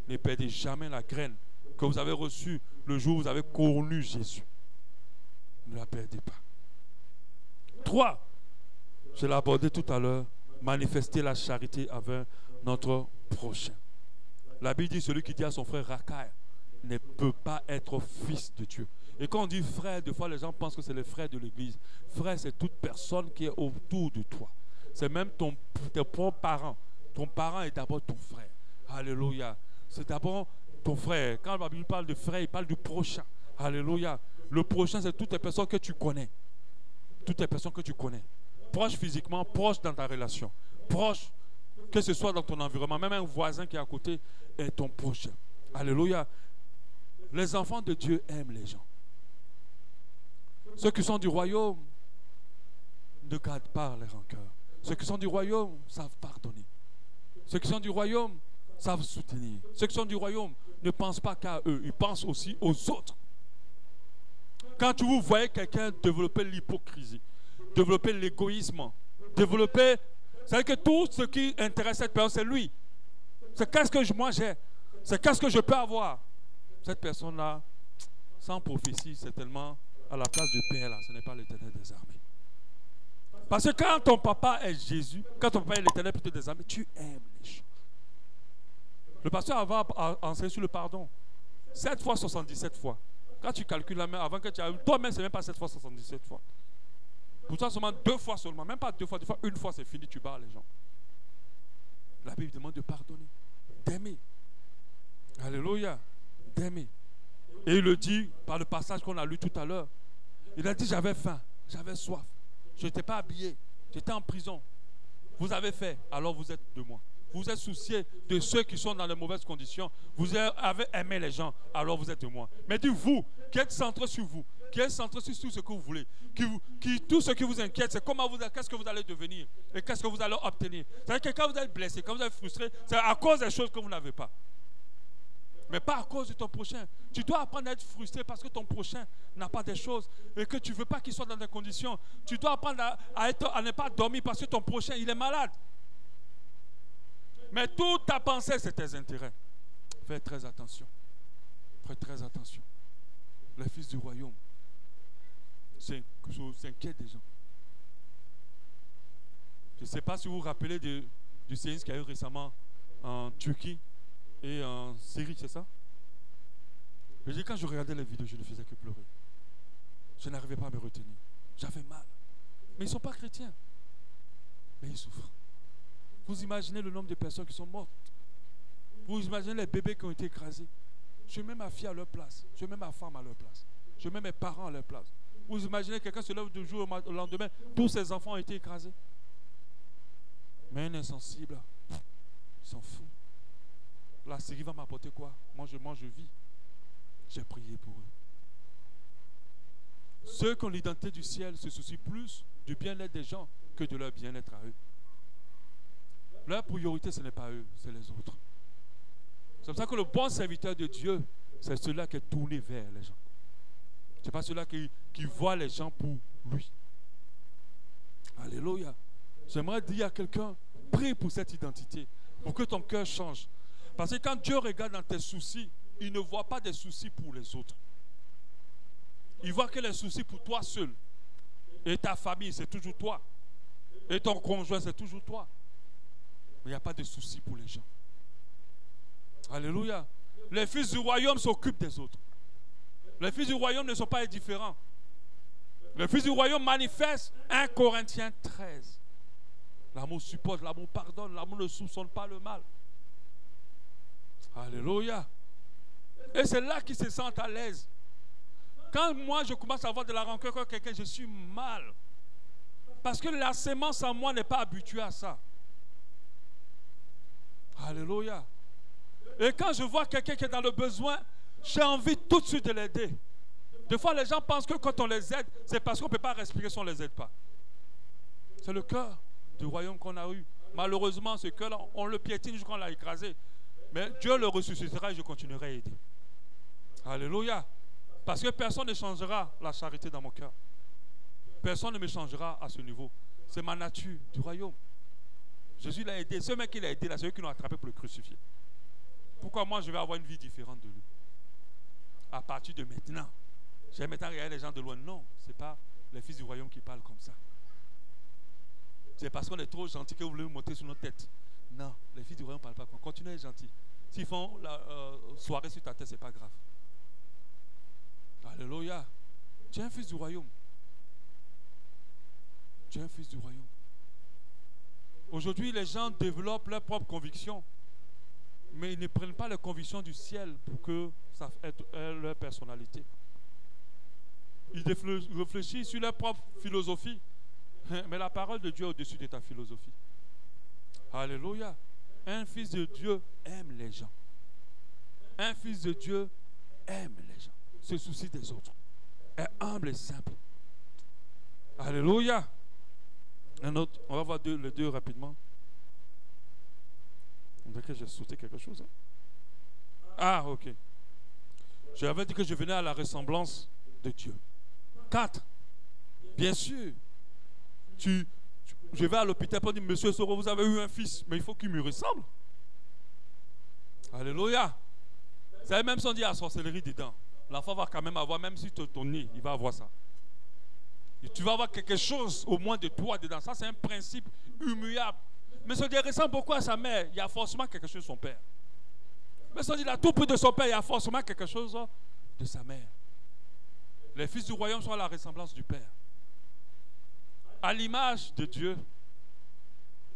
Ne perdez jamais la graine que vous avez reçue le jour où vous avez connu Jésus. Ne la perdez pas. 3. Je l'ai abordé tout à l'heure. Manifester la charité avec notre prochain. La Bible dit, celui qui dit à son frère racaille ne peut pas être fils de Dieu. Et quand on dit frère, des fois les gens pensent que c'est le frère de l'église. Frère, c'est toute personne qui est autour de toi. C'est même tes propres parents. Ton parent est d'abord ton frère. Alléluia. C'est d'abord ton frère. Quand la Bible parle de frère, il parle du prochain. Alléluia. Le prochain, c'est toutes les personnes que tu connais. Toutes les personnes que tu connais. Proche physiquement, proche dans ta relation. Proche, que ce soit dans ton environnement. Même un voisin qui est à côté est ton prochain. Alléluia. Les enfants de Dieu aiment les gens. Ceux qui sont du royaume ne gardent pas les rancœurs. Ceux qui sont du royaume savent pardonner. Ceux qui sont du royaume savent soutenir. Ceux qui sont du royaume ne pensent pas qu'à eux, ils pensent aussi aux autres. Quand vous voyez quelqu'un développer l'hypocrisie, développer l'égoïsme, développer... C'est-à-dire que tout ce qui intéresse cette personne, c'est lui. C'est qu'est-ce que moi j'ai. C'est qu'est-ce que je peux avoir. Cette personne-là, sans prophétie, c'est tellement à la place du Père, là, ce n'est pas l'Éternel des armées. Parce que quand ton papa est Jésus, quand ton papa est l'Éternel plutôt des armées, tu aimes les gens. Le pasteur avant a enseigné sur le pardon. 7 fois 77 fois. Quand tu calcules la main, avant que tu aies... Toi-même, ce n'est même pas 7 fois 77 fois. Pour toi, seulement 2 fois seulement. Même pas 2 fois, 1 fois, c'est fini, tu barres les gens. La Bible demande de pardonner, d'aimer. Alléluia. D'aimer. Et il le dit par le passage qu'on a lu tout à l'heure. Il a dit, j'avais faim, j'avais soif. Je n'étais pas habillé, j'étais en prison. Vous avez fait, alors vous êtes de moi. Vous êtes soucié de ceux qui sont dans les mauvaises conditions. Vous avez aimé les gens, alors vous êtes de moi. Mais dites vous, qui êtes centré sur vous, qui êtes centré sur tout ce que vous voulez, tout ce qui vous inquiète, c'est qu'est-ce que vous allez devenir et qu'est-ce que vous allez obtenir. C'est-à-dire que quand vous êtes blessé, quand vous êtes frustré, c'est à cause des choses que vous n'avez pas. Mais pas à cause de ton prochain. Tu dois apprendre à être frustré parce que ton prochain n'a pas des choses et que tu ne veux pas qu'il soit dans des conditions. Tu dois apprendre à ne pas dormir parce que ton prochain, il est malade. Mais toute ta pensée, c'est tes intérêts. Fais très attention. Fais très attention. Les fils du royaume s'inquiètent des gens. Je ne sais pas si vous vous rappelez du séisme qu'il y a eu récemment en Turquie et en Syrie, c'est ça? Je dis, quand je regardais les vidéos, je ne faisais que pleurer. Je n'arrivais pas à me retenir. J'avais mal. Mais ils ne sont pas chrétiens. Mais ils souffrent. Vous imaginez le nombre de personnes qui sont mortes. Vous imaginez les bébés qui ont été écrasés. Je mets ma fille à leur place. Je mets ma femme à leur place. Je mets mes parents à leur place. Vous imaginez quelqu'un se lève du jour au lendemain, tous ses enfants ont été écrasés. Mais un insensible, il s'en fout. La Syrie va m'apporter quoi? Moi je vis. J'ai prié pour eux. Ceux qui ont l'identité du ciel se soucient plus du bien-être des gens que de leur bien-être à eux. Leur priorité, ce n'est pas eux, c'est les autres. C'est comme ça que le bon serviteur de Dieu, c'est celui-là qui est tourné vers les gens. Ce n'est pas celui-là qui voit les gens pour lui. Alléluia. J'aimerais dire à quelqu'un, prie pour cette identité, pour que ton cœur change. Parce que quand Dieu regarde dans tes soucis, il ne voit pas des soucis pour les autres. Il voit que les soucis pour toi seul. Et ta famille, c'est toujours toi. Et ton conjoint, c'est toujours toi. Mais il n'y a pas de soucis pour les gens. Alléluia. Les fils du royaume s'occupent des autres. Les fils du royaume ne sont pas indifférents. Les fils du royaume manifestent 1 Corinthiens 13. L'amour supporte, l'amour pardonne, l'amour ne soupçonne pas le mal. Alléluia. Et c'est là qu'ils se sentent à l'aise. Quand moi je commence à avoir de la rancœur contre quelqu'un, je suis mal. Parce que la sémence en moi n'est pas habituée à ça. Alléluia. Et quand je vois quelqu'un qui est dans le besoin, j'ai envie tout de suite de l'aider. Des fois, les gens pensent que quand on les aide, c'est parce qu'on ne peut pas respirer si on ne les aide pas. C'est le cœur du royaume qu'on a eu. Malheureusement, ce cœur-là, on le piétine jusqu'à l'a écrasé. Mais Dieu le ressuscitera et je continuerai à aider. Alléluia. Parce que personne ne changera la charité dans mon cœur. Personne ne me changera à ce niveau. C'est ma nature du royaume. Jésus l'a aidé. Ce mec qui l'a aidé, c'est eux qui l'ont attrapé pour le crucifier. Pourquoi moi je vais avoir une vie différente de lui? À partir de maintenant. J'ai maintenant regardé les gens de loin. Non, ce n'est pas les fils du royaume qui parlent comme ça. C'est parce qu'on est trop gentil que vous voulez nous monter sur notre tête. Non, les fils du royaume ne parlent pas comme ça. Continuez à être gentil. S'ils font la soirée sur ta tête, ce n'est pas grave. Alléluia. Tu es un fils du royaume. Tu es un fils du royaume. Aujourd'hui, les gens développent leurs propres convictions, mais ils ne prennent pas les convictions du ciel pour que ça soit leur personnalité. Ils réfléchissent sur leur propre philosophie, mais la parole de Dieu est au-dessus de ta philosophie. Alléluia. Un fils de Dieu aime les gens. Un fils de Dieu aime les gens. Se soucie des autres. Est humble et simple. Alléluia. Un autre. On va voir les deux rapidement. On dirait que j'ai sauté quelque chose. Hein? Ah, ok. J'avais dit que je venais à la ressemblance de Dieu. 4. Bien sûr. Je vais à l'hôpital pour dire, Monsieur Soro, vous avez eu un fils, mais il faut qu'il me ressemble. Alléluia. Vous savez, même si on dit la sorcellerie dedans, l'enfant va quand même avoir, même si ton nez, il va avoir ça. Et tu vas avoir quelque chose au moins de toi dedans. Ça, c'est un principe immuable. Mais si on dit, il ressemble beaucoup à sa mère, il y a forcément quelque chose de son père. Mais si on dit, il a tout pris de son père, il y a forcément quelque chose de sa mère. Les fils du royaume sont à la ressemblance du Père. À l'image de Dieu.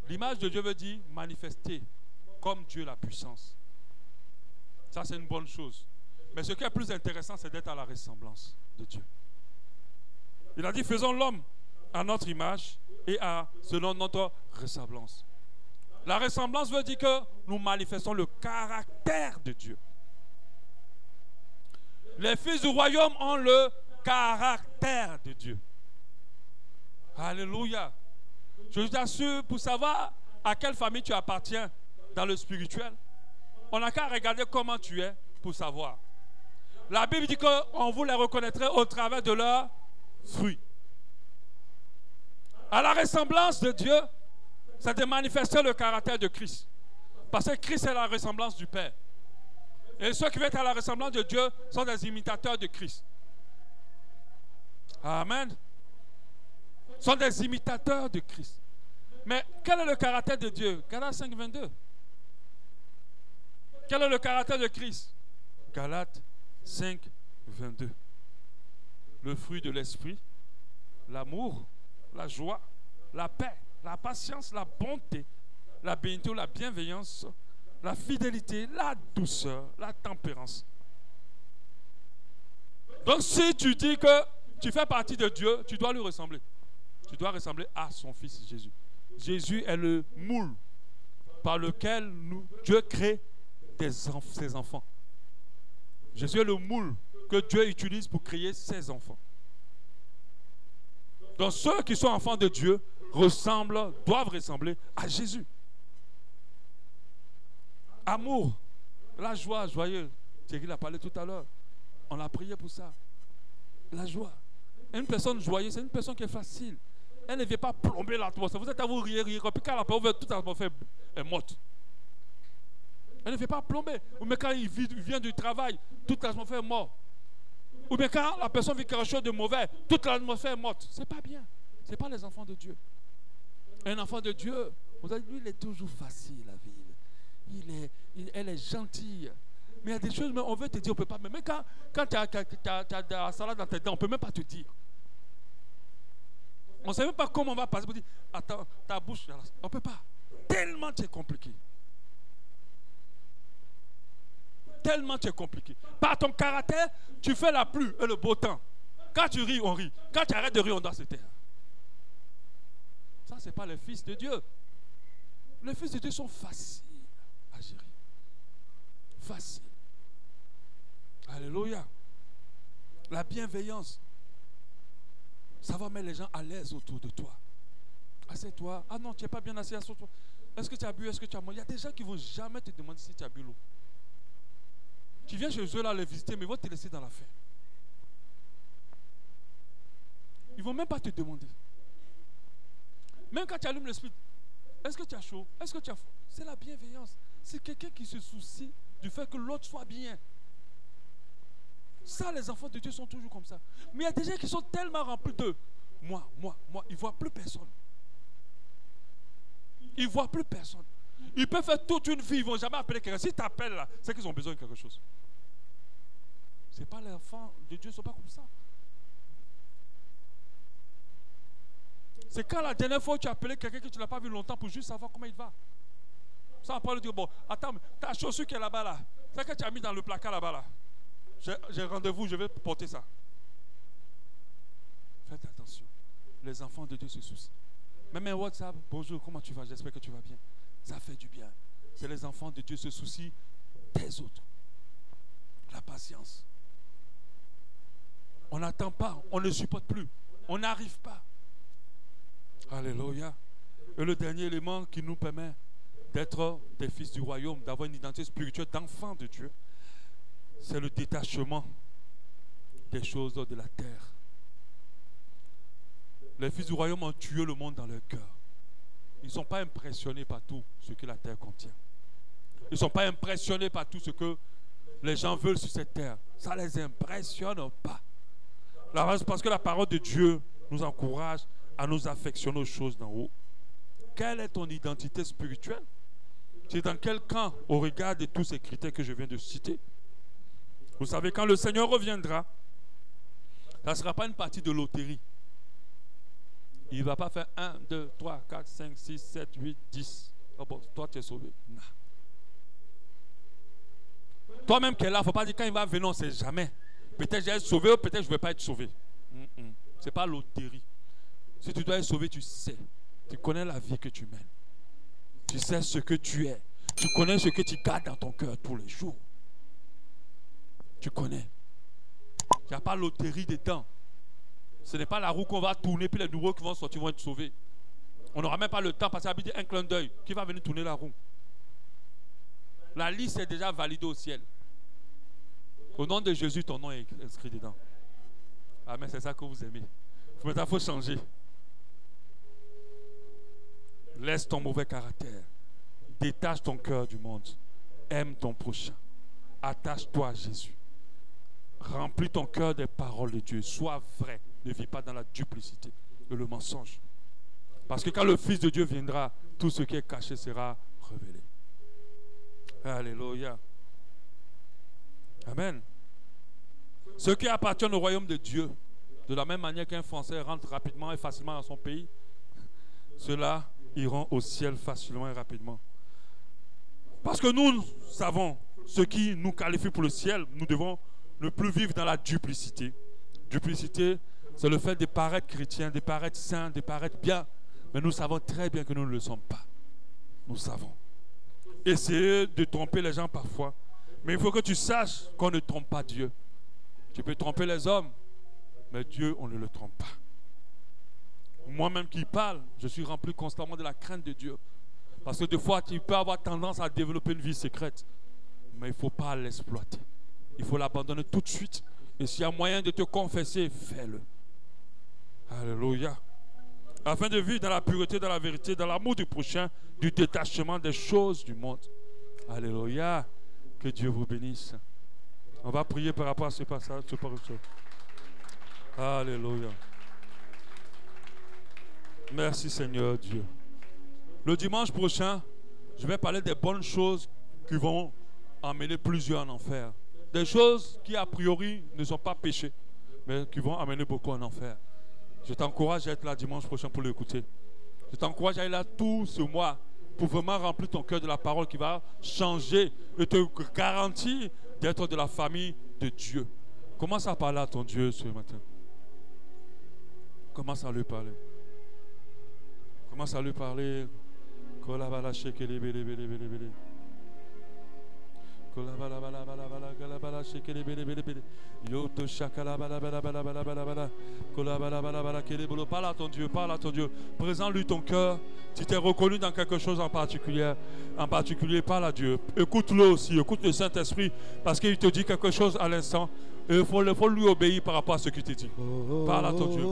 L'image de Dieu veut dire manifester comme Dieu la puissance. Ça, c'est une bonne chose. Mais ce qui est plus intéressant, c'est d'être à la ressemblance de Dieu. Il a dit, faisons l'homme à notre image et selon notre ressemblance. La ressemblance veut dire que nous manifestons le caractère de Dieu. Les fils du royaume ont le caractère de Dieu. Alléluia. Je t'assure, pour savoir à quelle famille tu appartiens dans le spirituel, on n'a qu'à regarder comment tu es pour savoir. La Bible dit qu'on vous les reconnaîtrait au travers de leurs fruits. À la ressemblance de Dieu, c'est de manifester le caractère de Christ. Parce que Christ est la ressemblance du Père. Et ceux qui veulent être à la ressemblance de Dieu sont des imitateurs de Christ. Amen. Sont des imitateurs de Christ. Mais quel est le caractère de Dieu? Galates 5, 22. Quel est le caractère de Christ? Galates 5, 22. Le fruit de l'esprit, l'amour, la joie, la paix, la patience, la bonté, la bénédiction, la bienveillance, la fidélité, la douceur, la tempérance. Donc si tu dis que tu fais partie de Dieu, tu dois lui ressembler. Tu dois ressembler à son Fils Jésus. Jésus est le moule par lequel Dieu crée ses enfants. Jésus est le moule que Dieu utilise pour créer ses enfants. Donc ceux qui sont enfants de Dieu doivent ressembler à Jésus. Amour, la joie, joyeux. Thierry l'a parlé tout à l'heure. On a prié pour ça. La joie. Une personne joyeuse, c'est une personne qui est facile. Elle ne vient pas plomber l'atmosphère. Vous êtes à vous rire. Puis quand la parole, toute l'atmosphère est morte. Elle ne vient pas plomber. Ou bien quand il vient du travail, toute l'atmosphère est morte. Ou bien quand la personne vit quelque chose de mauvais, toute l'atmosphère est morte. C'est pas bien. Ce n'est pas les enfants de Dieu. Un enfant de Dieu, lui, il est toujours facile à vivre. Elle est gentille. Mais il y a des choses, mais on veut te dire, on ne peut pas. Mais quand tu as de la salade dans tes dents, on ne peut même pas te dire. On ne sait même pas comment on va passer pour dire, attends, ta bouche, on ne peut pas. Tellement c'est compliqué. Tellement c'est compliqué. Par ton caractère, tu fais la pluie et le beau temps. Quand tu ris, on rit. Quand tu arrêtes de rire, on doit se taire. Ça, ce n'est pas les fils de Dieu. Les fils de Dieu sont faciles à gérer. Facile. Alléluia. La bienveillance. Ça va mettre les gens à l'aise autour de toi. Assieds-toi. Ah non, tu n'es pas bien assis, assieds-toi. Est-ce que tu as bu? Est-ce que tu as mangé? Il y a des gens qui ne vont jamais te demander si tu as bu l'eau. Tu viens chez eux là les visiter, mais ils vont te laisser dans la faim. Ils ne vont même pas te demander. Même quand tu allumes l'esprit, est-ce que tu as chaud? Est-ce que tu as froid? C'est la bienveillance. C'est quelqu'un qui se soucie du fait que l'autre soit bien. Ça, les enfants de Dieu sont toujours comme ça. Mais il y a des gens qui sont tellement remplis de moi. Ils ne voient plus personne. Ils ne voient plus personne. Ils peuvent faire toute une vie, ils ne vont jamais appeler quelqu'un. S'ils t'appellent là, c'est qu'ils ont besoin de quelque chose. Ce n'est pas les enfants de Dieu, ils ne sont pas comme ça. C'est quand la dernière fois tu as appelé quelqu'un que tu n'as pas vu longtemps pour juste savoir comment il va. Ça, on peut lui dire, bon, attends, ta chaussure qui est là-bas là, c'est que tu as mis dans le placard là-bas là. J'ai rendez-vous, je vais porter ça. Faites attention. Les enfants de Dieu se soucient. Même un WhatsApp, bonjour, comment tu vas? J'espère que tu vas bien. Ça fait du bien. C'est les enfants de Dieu se soucient des autres. La patience. On n'attend pas, on ne supporte plus. On n'arrive pas. Alléluia. Et le dernier élément qui nous permet d'être des fils du royaume, d'avoir une identité spirituelle d'enfants de Dieu, c'est le détachement des choses de la terre. Les fils du royaume ont tué le monde dans leur cœur. Ils ne sont pas impressionnés par tout ce que la terre contient. Ils ne sont pas impressionnés par tout ce que les gens veulent sur cette terre. Ça ne les impressionne pas. Parce que la parole de Dieu nous encourage à nous affectionner aux choses d'en haut. Quelle est ton identité spirituelle? C'est dans quel camp au regard de tous ces critères que je viens de citer? Vous savez, quand le Seigneur reviendra, ça ne sera pas une partie de loterie. Il ne va pas faire 1, 2, 3, 4, 5, 6, 7, 8, 10. Oh bon, toi, tu es sauvé. Non. Toi-même qui es là, il ne faut pas dire quand il va venir, on ne sait jamais. Peut-être je vais être sauvé ou peut-être je ne vais pas être sauvé. Ce n'est pas loterie. Si tu dois être sauvé, tu sais. Tu connais la vie que tu mènes. Tu sais ce que tu es. Tu connais ce que tu gardes dans ton cœur tous les jours. Tu connais. Il n'y a pas loterie dedans. Ce n'est pas la roue qu'on va tourner, puis les nouveaux qui vont sortir vont être sauvés. On n'aura même pas le temps, parce qu'il y a un clin d'œil. Qui va venir tourner la roue? La liste est déjà validée au ciel. Au nom de Jésus, ton nom est inscrit dedans. Amen, c'est ça que vous aimez. Il faut changer. Laisse ton mauvais caractère. Détache ton cœur du monde. Aime ton prochain. Attache-toi à Jésus. Remplis ton cœur des paroles de Dieu. Sois vrai. Ne vis pas dans la duplicité et le mensonge. Parce que quand le Fils de Dieu viendra, tout ce qui est caché sera révélé. Alléluia. Amen. Ceux qui appartiennent au royaume de Dieu, de la même manière qu'un Français rentre rapidement et facilement dans son pays, ceux-là iront au ciel facilement et rapidement. Parce que nous savons ce qui nous qualifie pour le ciel. Nous devons ne plus vivre dans la duplicité. Duplicité, c'est le fait de paraître chrétien, de paraître saint, de paraître bien. Mais nous savons très bien que nous ne le sommes pas. Nous savons. Essayez de tromper les gens parfois. Mais il faut que tu saches qu'on ne trompe pas Dieu. Tu peux tromper les hommes, mais Dieu, on ne le trompe pas. Moi-même qui parle, je suis rempli constamment de la crainte de Dieu. Parce que des fois, tu peux avoir tendance à développer une vie secrète. Mais il ne faut pas l'exploiter. Il faut l'abandonner tout de suite. Et s'il y a moyen de te confesser, fais-le. Alléluia. Afin de vivre dans la pureté, dans la vérité, dans l'amour du prochain, du détachement des choses du monde. Alléluia. Que Dieu vous bénisse. On va prier par rapport à ce passage. Alléluia. Merci Seigneur Dieu. Le dimanche prochain, je vais parler des bonnes choses qui vont amener plusieurs en enfer. Des choses qui a priori ne sont pas péchés, mais qui vont amener beaucoup en enfer. Je t'encourage à être là dimanche prochain pour l'écouter. Je t'encourage à être là tout ce mois pour vraiment remplir ton cœur de la parole qui va changer et te garantir d'être de la famille de Dieu. Commence à parler à ton Dieu ce matin. Commence à lui parler. Commence à lui parler. Parle à ton Dieu, parle à ton Dieu. Présente-lui ton cœur. Si tu es reconnu dans quelque chose en particulier, parle à Dieu. Écoute-le aussi, écoute le Saint-Esprit, parce qu'il te dit quelque chose à l'instant. Et il faut lui obéir par rapport à ce qu'il te dit. Parle à ton Dieu.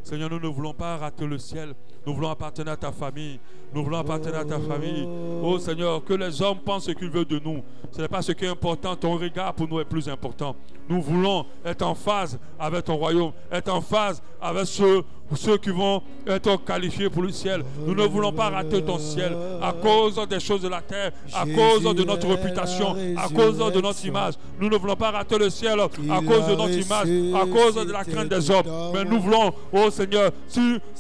Seigneur, nous ne voulons pas rater le ciel. Nous voulons appartenir à ta famille. Nous voulons appartenir à ta famille. Oh Seigneur, que les hommes pensent ce qu'ils veulent de nous. Ce n'est pas ce qui est important. Ton regard pour nous est plus important. Nous voulons être en phase avec ton royaume. Être en phase avec ceux qui vont être qualifiés pour le ciel. Nous ne voulons pas rater ton ciel à cause des choses de la terre, à cause de notre réputation, à cause de notre image. Nous ne voulons pas rater le ciel à cause de notre image, à cause de la crainte des hommes. Mais nous voulons, oh Seigneur,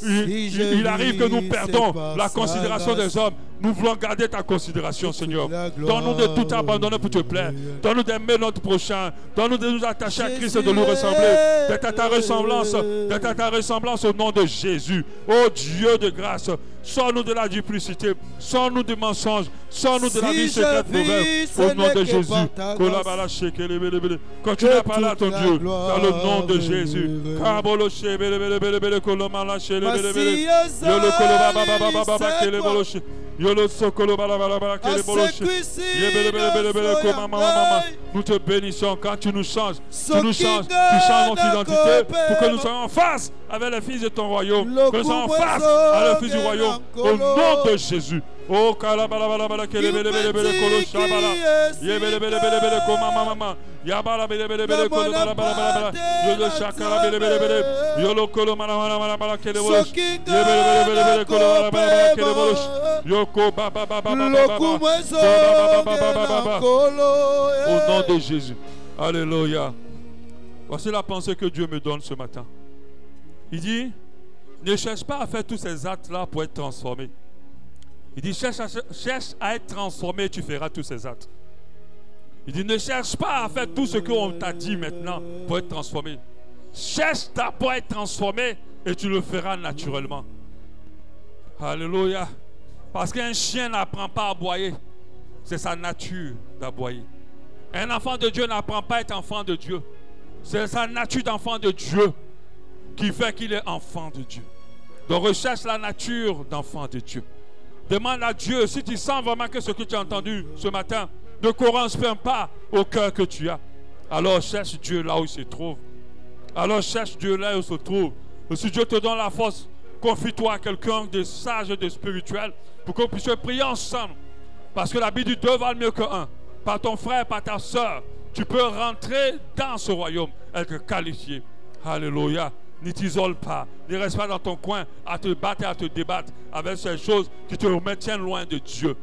il arrive que nous perdons la considération des hommes. Nous voulons garder ta considération, Seigneur. Donne-nous de tout abandonner pour te plaire. Donne-nous d'aimer notre prochain. Donne-nous de nous attacher à Christ et de lui ressembler. D'être à ta ressemblance. D'être à ta ressemblance au nom de Jésus. Oh Dieu de grâce, sors-nous de la duplicité. Sors-nous du mensonge. Sors-nous de la vie secrète mauvaise. Au nom de Jésus. Continue à parler à ton Dieu. Dans le nom de Jésus. Nous te bénissons quand tu nous changes. Tu nous changes. Tu changes notre identité pour que nous soyons en face avec les fils de ton royaume. Que nous soyons en face avec les fils du royaume. Au nom de Jésus. Oh kalabala kele bele bele bele kolo shabala yebele bele bele bele koma mama yabala bele bele bele kolo bala bala bala yolo shakala bele bele bele yolo kolo mala mala mala kele bolos yebele bele bele bele kolo bala bala kele bolos yoko ba ba ba ba ba ba au nom de Jésus. Alléluia. Voici la pensée que Dieu me donne ce matin. Il dit, ne cherche pas à faire tous ces actes-là pour être transformé. Il dit, cherche à être transformé, tu feras tous ces actes. Il dit, ne cherche pas à faire tout ce qu'on t'a dit maintenant pour être transformé. Cherche d'abord à être transformé et tu le feras naturellement. Alléluia. Parce qu'un chien n'apprend pas à aboyer. C'est sa nature d'aboyer. Un enfant de Dieu n'apprend pas à être enfant de Dieu. C'est sa nature d'enfant de Dieu qui fait qu'il est enfant de Dieu. Donc recherche la nature d'enfant de Dieu. Demande à Dieu, si tu sens vraiment que ce que tu as entendu ce matin ne correspond pas au cœur que tu as, alors cherche Dieu là où il se trouve. Alors cherche Dieu là où il se trouve. Et si Dieu te donne la force, confie-toi à quelqu'un de sage et de spirituel pour qu'on puisse prier ensemble. Parce que la Bible dit 2 valent mieux que 1. Par ton frère, par ta soeur, tu peux rentrer dans ce royaume, être qualifié. Alléluia. Ne t'isole pas. Ne reste pas dans ton coin à te battre et à te débattre avec ces choses qui te maintiennent loin de Dieu.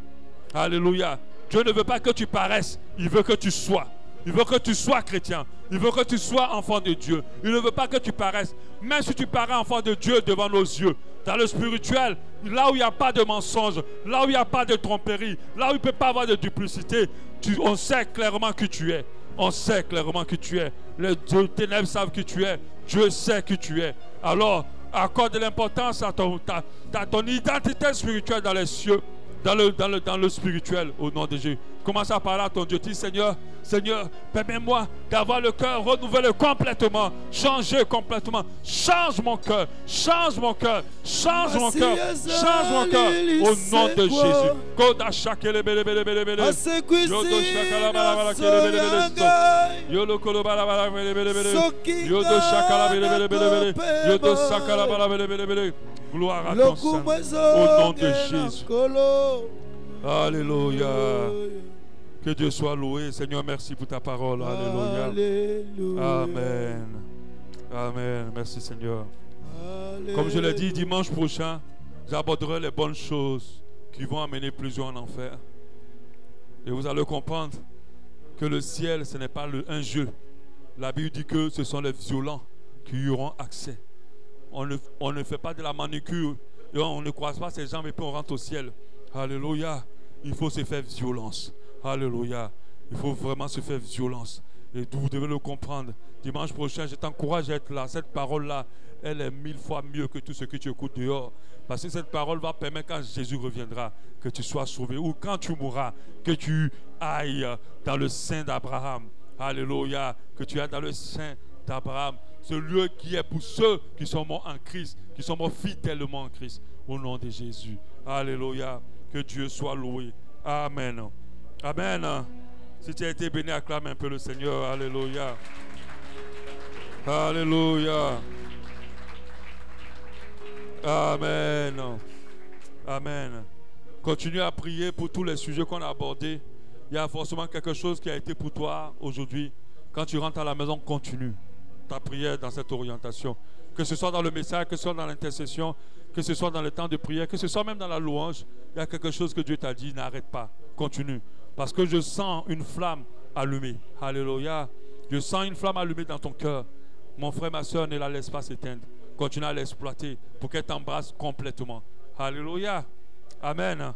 Alléluia. Dieu ne veut pas que tu paraisses. Il veut que tu sois. Il veut que tu sois chrétien. Il veut que tu sois enfant de Dieu. Il ne veut pas que tu paraisses. Même si tu parais enfant de Dieu devant nos yeux, dans le spirituel, là où il n'y a pas de mensonge, là où il n'y a pas de tromperie, là où il ne peut pas avoir de duplicité, on sait clairement qui tu es. On sait clairement qui tu es. Les ténèbres savent qui tu es. Dieu sait qui tu es. Alors, accorde de l'importance à ton identité spirituelle dans les cieux, dans le spirituel, au nom de Jésus. Commence à parler à ton Dieu. Dis, Seigneur, permets-moi d'avoir le cœur renouvelé complètement, changé complètement. Change mon cœur, change mon cœur, change mon cœur, change mon cœur, au nom de Jésus. Gloire à ton Saint, au nom de Jésus. Alléluia. Que Dieu soit loué. Seigneur, merci pour ta parole. Alléluia. Amen. Amen. Merci Seigneur. Alléluia. Comme je l'ai dit, dimanche prochain, j'aborderai les bonnes choses qui vont amener plusieurs en enfer. Et vous allez comprendre que le ciel, ce n'est pas un jeu. La Bible dit que ce sont les violents qui y auront accès. On ne fait pas de la manucure et on ne croise pas ces jambes et puis on rentre au ciel. Alléluia. Il faut se faire violence. Alléluia. Il faut vraiment se faire violence. Et vous devez le comprendre. Dimanche prochain, je t'encourage à être là. Cette parole-là, elle est 1000 fois mieux que tout ce que tu écoutes dehors. Parce que cette parole va permettre, quand Jésus reviendra, que tu sois sauvé. Ou quand tu mourras, que tu ailles dans le sein d'Abraham. Alléluia. Que tu ailles dans le sein d'Abraham. Ce lieu qui est pour ceux qui sont morts en Christ, qui sont morts fidèlement en Christ. Au nom de Jésus. Alléluia. Que Dieu soit loué. Amen. Amen. Si tu as été béni, acclame un peu le Seigneur. Alléluia. Alléluia. Amen. Amen. Continue à prier pour tous les sujets qu'on a abordés. Il y a forcément quelque chose qui a été pour toi aujourd'hui. Quand tu rentres à la maison, continue ta prière dans cette orientation. Que ce soit dans le message, que ce soit dans l'intercession, que ce soit dans le temps de prière, que ce soit même dans la louange, il y a quelque chose que Dieu t'a dit, n'arrête pas, continue. Parce que je sens une flamme allumée. Alléluia. Je sens une flamme allumée dans ton cœur. Mon frère, ma soeur, ne la laisse pas s'éteindre. Continue à l'exploiter pour qu'elle t'embrasse complètement. Alléluia. Amen.